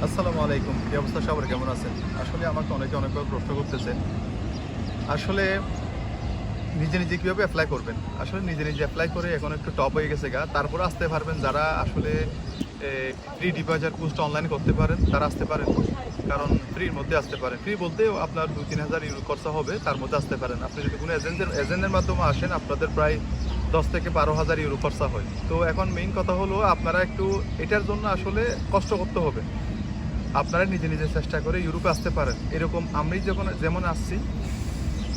আসসালামু আলাইকুম। কি অবস্থা সবার, কেমন আছেন? আসলে আমাকে অনেকবার প্রশ্ন করতেছেন। আসলে নিজে কিভাবে এপ্লাই করবেন? আসলে নিজে এপ্লাই করে এখন একটু টপ হয়ে গেছে গা। তারপরে আসতে পারবেন যারা আসলে ফ্রি ডিপোজিট কোর্সটা অনলাইন করতে পারেন, তারা আসতে পারেন। কারণ ফ্রির মধ্যে আসতে পারেন। ফ্রি বলতেও আপনার ২-৩ হাজার ইউরো খরচা হবে, তার মধ্যে আসতে পারেন। আপনি যদি কোনো এজেন্টের মাধ্যমে আসেন, আপনাদের প্রায় ১০ থেকে ১২ হাজার ইউরো খরচা হয়। তো এখন মেইন কথা হলো আপনারা একটু এটার জন্য আসলে কষ্ট করতে হবে। আপনারা নিজে চেষ্টা করে ইউরোপে আসতে পারেন। এরকম আমি যেমন আসছি,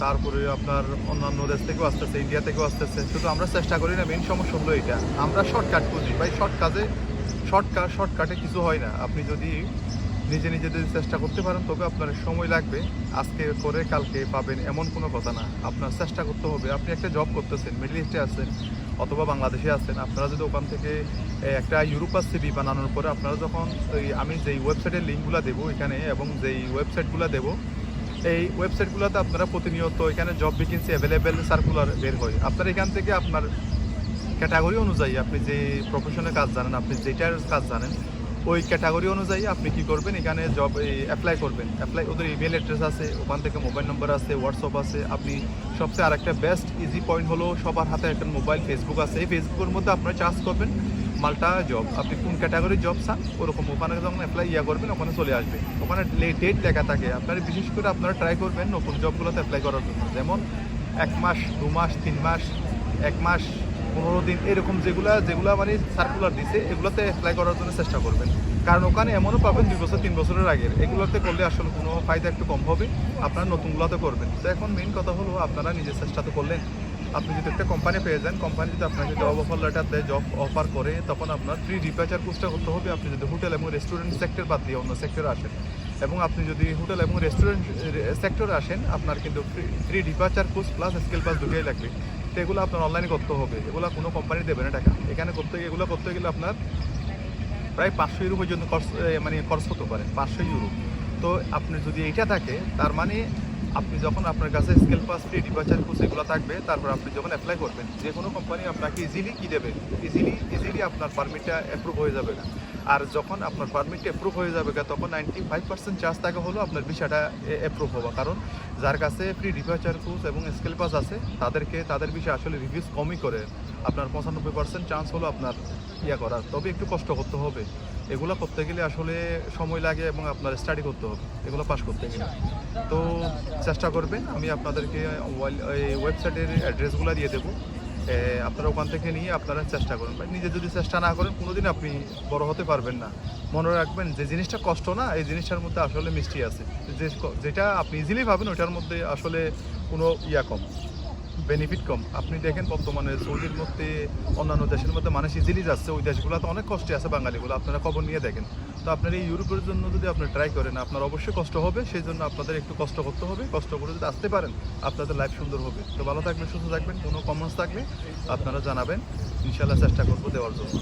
তারপরে আপনার অন্যান্য দেশ থেকেও আসতেছে, ইন্ডিয়া থেকেও আসতেছে। শুধু আমরা চেষ্টা করি না, মেইন সমস্যা হলো এইটা। আমরা শর্টকাট খুঁজি ভাই, শর্টকাটে কিছু হয় না। আপনি যদি নিজে যদি চেষ্টা করতে পারেন, তবে আপনার সময় লাগবে। আজকে করে কালকে পাবেন এমন কোনো কথা না। আপনার চেষ্টা করতে হবে। আপনি একটা জব করতেছেন, মিডল ইস্টে আছেন অথবা বাংলাদেশে আছেন। আপনারা যদি ওখান থেকে একটা ইউরোপার সিভি বানানোর পরে আপনারা যখন আমি যেই ওয়েবসাইটের লিঙ্কগুলো দেবো এখানে এবং যেই ওয়েবসাইটগুলো দেবো, এই ওয়েবসাইটগুলোতে আপনারা প্রতিনিয়ত এখানে জব ভ্যাকেন্সি অ্যাভেলেবেল সার্কুলার বের হয়। আপনারা এখান থেকে আপনার ক্যাটাগরি অনুযায়ী, আপনি যে প্রফেশনের কাজ জানেন, আপনি যেটার কাজ জানেন, ওই ক্যাটাগরি অনুযায়ী আপনি কি করবেন, এখানে জব অ্যাপ্লাই করবেন। ওদের ইমেল অ্যাড্রেস আছে, ওখান থেকে মোবাইল নম্বর আছে, হোয়াটসঅ্যাপ আছে। আপনি সবচেয়ে আরেকটা বেস্ট ইজি পয়েন্ট হলো সবার হাতে একটা মোবাইল, ফেসবুক আছে। এই ফেসবুকের মধ্যে আপনারা চার্জ করবেন মাল্টা জব, আপনি কোন ক্যাটাগরির জব চান ওরকম ওখানে যখন অ্যাপ্লাই করবেন ওখানে চলে আসবে। ওখানে ডেট লেখা থাকে। আপনারা বিশেষ করে আপনারা ট্রাই করবেন নতুন জবগুলোতে অ্যাপ্লাই করার জন্য, যেমন ১ মাস, ২ মাস, ৩ মাস, ১ মাস, ১৫ দিন, এরকম যেগুলা মানে সার্কুলার দিছে এগুলোতে অ্যাপ্লাই করার জন্য চেষ্টা করবেন। কারণ ওখানে এমনও পাবেন ২ বছর ৩ বছরের আগের, এগুলোতে করলে আসলে কোনো ফায়দা একটু কম হবে। আপনারা নতুনগুলোতে করবেন। তো এখন মেইন কথা হলো আপনারা নিজের চেষ্টা তো করলেন। আপনি যদি একটা কোম্পানি পেয়ে যান, কোম্পানি যদি আপনাকে জব অফার লেটার দেয়, জব অফার করে, তখন আপনার ফ্রি ডিপার্চার কোর্সটা করতে হবে। আপনি যদি হোটেল এবং রেস্টুরেন্ট সেক্টর বাদ দিয়ে অন্য সেক্টরে আসেন, এবং আপনি যদি হোটেল এবং রেস্টুরেন্ট সেক্টরে আসেন, আপনার কিন্তু free departure course plus skill pass দুটোই লাগবে। তো এগুলো আপনার অনলাইনে করতে হবে। এগুলো কোনো কোম্পানি দেবে না টাকা। এখানে এগুলো করতে গেলে আপনার প্রায় ৫০০ ইউরো পর্যন্ত খরচ হতে পারে, ৫০০ ইউরো। তো আপনি যদি এইটা থাকে, তার মানে আপনি যখন আপনার কাছে scale pass, free departure course এগুলো থাকবে, তারপর আপনি যখন অ্যাপ্লাই করবেন, যে কোনো কোম্পানি আপনাকে ইজিলি কি দেবে, ইজিলি আপনার পারমিটটা অ্যাপ্রুভ হয়ে যাবে না। আর যখন আপনার পারমিটটা অ্যাপ্রুভ হয়ে যাবে, তখন 95% চান্স থাকে হলো আপনার ভিসাটা অ্যাপ্রুভ হওয়া। কারণ যার কাছে ফ্রি ডিপার্চার কোর্স এবং স্কেল পাস আছে, তাদের বিষয়ে আসলে রিভিউজ কমই করে। আপনার 95% চান্স হলো আপনার করার। তবে একটু কষ্ট করতে হবে। এগুলো করতে গেলে আসলে সময় লাগে এবং আপনার স্টাডি করতে হবে এগুলো পাস করতে গেলে। তো চেষ্টা করবেন। আমি আপনাদেরকে এই ওয়েবসাইটের অ্যাড্রেসগুলো দিয়ে দেবো। আপনারা ওখান থেকে নিয়ে আপনারা চেষ্টা করুন। ভাই, নিজে যদি চেষ্টা না করেন কোনোদিন আপনি বড় হতে পারবেন না। মনে রাখবেন, যে জিনিসটা কষ্ট না, এই জিনিসটার মধ্যে আসলে মিষ্টি আছে। যেটা আপনি ইজিলি পাবেন, ওইটার মধ্যে আসলে কোনো কম, বেনিফিট কম। আপনি দেখেন বর্তমানে সৌদির মধ্যে, অন্যান্য দেশের মধ্যে মানুষ ইজিলি যাচ্ছে, ওই দেশগুলোতে অনেক কষ্টে আছে বাঙালিগুলো। আপনারা খবর নিয়ে দেখেন। তো আপনার এই ইউরোপের জন্য যদি আপনি ট্রাই করেন, আপনার অবশ্যই কষ্ট হবে। সেই জন্য আপনাদের একটু কষ্ট করতে হবে। কষ্ট করে যদি আসতে পারেন, আপনাদের লাইফ সুন্দর হবে। তো ভালো থাকবেন, সুস্থ থাকবেন। কোনো কমেন্টস থাকলে আপনারা জানাবেন। ইনশাল্লাহ চেষ্টা করবো দেওয়ার জন্য।